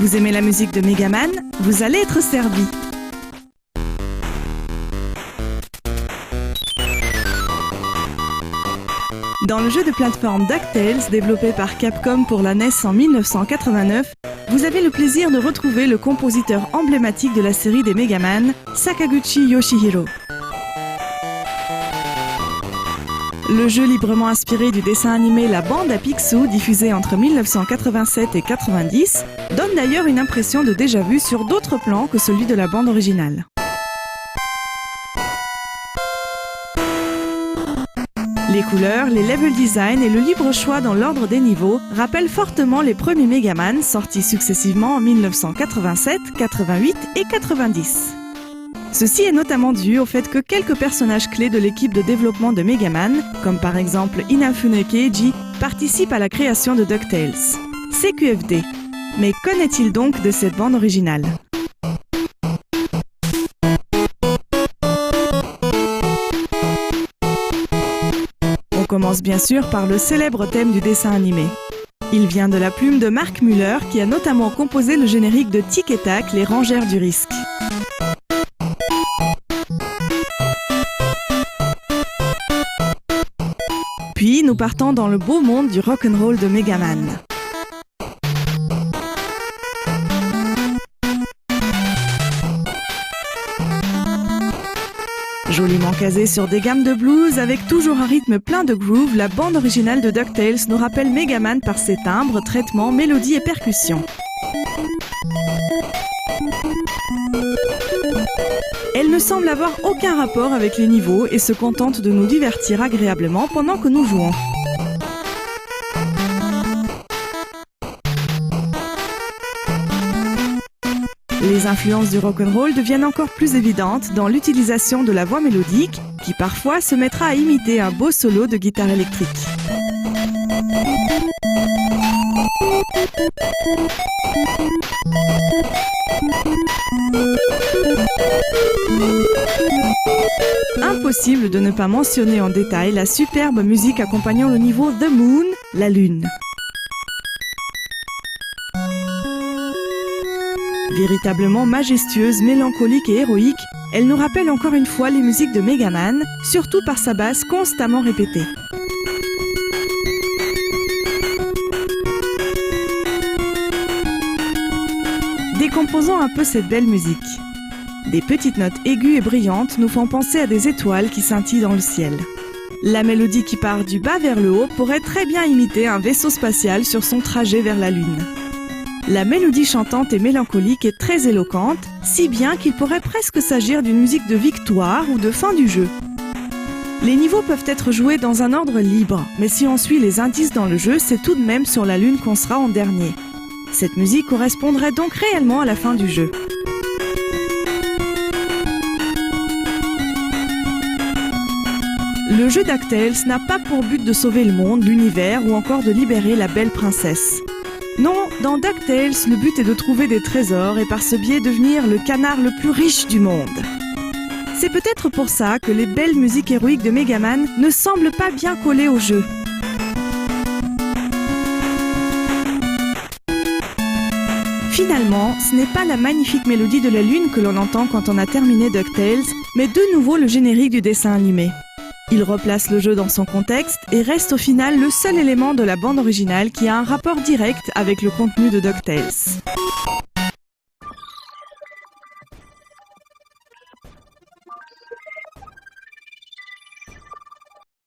Vous aimez la musique de Megaman? Vous allez être servi. Dans le jeu de plateforme DuckTales, développé par Capcom pour la NES en 1989, vous avez le plaisir de retrouver le compositeur emblématique de la série des Megaman, Sakaguchi Yoshihiro. Le jeu librement inspiré du dessin animé La Bande à Picsou, diffusé entre 1987 et 90, donne d'ailleurs une impression de déjà-vu sur d'autres plans que celui de la bande originale. Les couleurs, les level design et le libre choix dans l'ordre des niveaux rappellent fortement les premiers Megaman sortis successivement en 1987, 88 et 90. Ceci est notamment dû au fait que quelques personnages clés de l'équipe de développement de Megaman, comme par exemple Inafune Keiji, participent à la création de DuckTales. CQFD. Mais qu'en est-il donc de cette bande originale ? On commence bien sûr par le célèbre thème du dessin animé. Il vient de la plume de Mark Müller qui a notamment composé le générique de Tic et Tac, les Rangers du Risque. Puis nous partons dans le beau monde du rock'n'roll de Megaman. Joliment casée sur des gammes de blues, avec toujours un rythme plein de groove, la bande originale de DuckTales nous rappelle Megaman par ses timbres, traitements, mélodies et percussions. Elle ne semble avoir aucun rapport avec les niveaux et se contente de nous divertir agréablement pendant que nous jouons. Les influences du rock'n'roll deviennent encore plus évidentes dans l'utilisation de la voix mélodique, qui parfois se mettra à imiter un beau solo de guitare électrique. Impossible de ne pas mentionner en détail la superbe musique accompagnant le niveau The Moon, la Lune. Véritablement majestueuse, mélancolique et héroïque, elle nous rappelle encore une fois les musiques de Megaman, surtout par sa basse constamment répétée. Décomposons un peu cette belle musique. Des petites notes aiguës et brillantes nous font penser à des étoiles qui scintillent dans le ciel. La mélodie qui part du bas vers le haut pourrait très bien imiter un vaisseau spatial sur son trajet vers la Lune. La mélodie chantante et mélancolique est très éloquente, si bien qu'il pourrait presque s'agir d'une musique de victoire ou de fin du jeu. Les niveaux peuvent être joués dans un ordre libre, mais si on suit les indices dans le jeu, c'est tout de même sur la Lune qu'on sera en dernier. Cette musique correspondrait donc réellement à la fin du jeu. Le jeu DuckTales n'a pas pour but de sauver le monde, l'univers ou encore de libérer la belle princesse. Non, dans DuckTales, le but est de trouver des trésors et par ce biais devenir le canard le plus riche du monde. C'est peut-être pour ça que les belles musiques héroïques de Megaman ne semblent pas bien coller au jeu. Finalement, ce n'est pas la magnifique mélodie de la Lune que l'on entend quand on a terminé DuckTales, mais de nouveau le générique du dessin animé. Il replace le jeu dans son contexte et reste au final le seul élément de la bande originale qui a un rapport direct avec le contenu de DuckTales.